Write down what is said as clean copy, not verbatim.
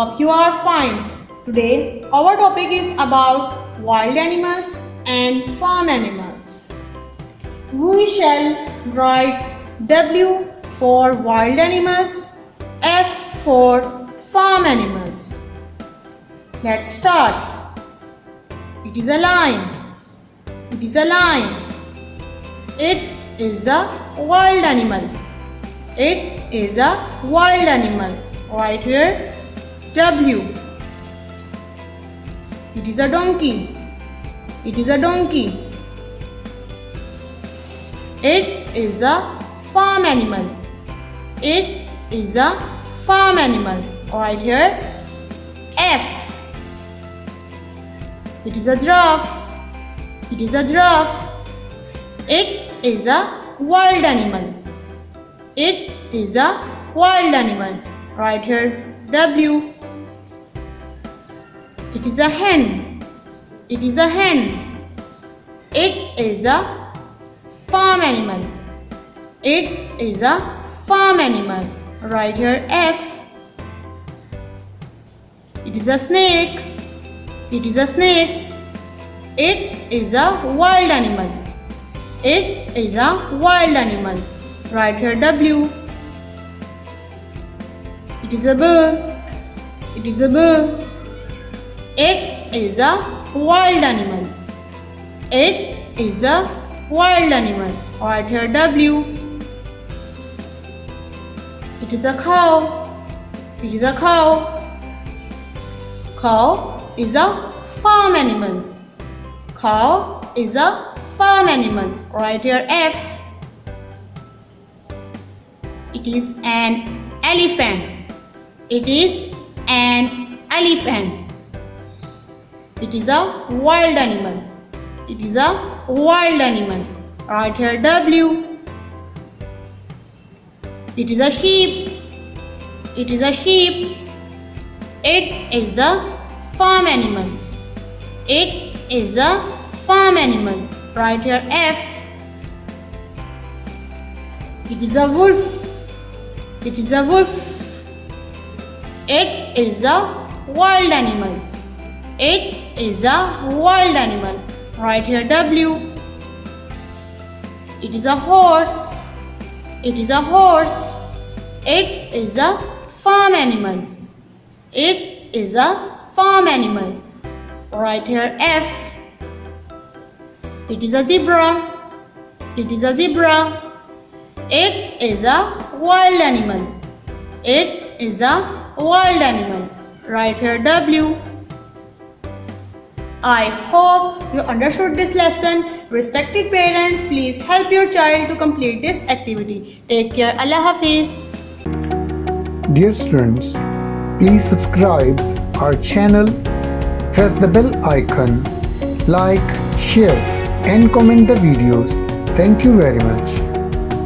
Hope you are fine. Today our topic is about wild animals and farm animals. We shall write W for wild animals, F for farm animals. Let's start. It is a lion. It is a lion. It is a wild animal. It is a wild animal. Right here, W. It is a donkey. It is a donkey. It is a farm animal. It is a farm animal. Right here, F. It is a giraffe. It is a giraffe. It is a wild animal. It is a wild animal. Right here, W. It is a hen. It is a hen. It is a farm animal. It is a farm animal. Right here, F. It is a snake. It is a snake. It is a wild animal. It is a wild animal. Right here, W. It is a bird. It is a bird. It is a wild animal. It is a wild animal. Right here, W. It is a cow. It is a cow. Cow is a farm animal. Cow is a farm animal. Right here, F. It is an elephant. It is an elephant. It is a wild animal. It is a wild animal. Right here, W. It is a sheep. It is a sheep. It is a farm animal. It is a farm animal. Right here, F. It is a wolf. It is a wolf. It is a wild animal. It is a wild animal. Right here, W. It is a horse. It is a horse. It is a farm animal. It is a farm animal. Right here, F. It is a zebra. It is a zebra. It is a wild animal. It is a wild animal. Right here, W. I hope you understood this lesson. Respected parents, please help your child to complete this activity. Take care. Allah Hafiz. Dear students, please subscribe our channel, press the bell icon, like, share and comment the videos. Thank you very much.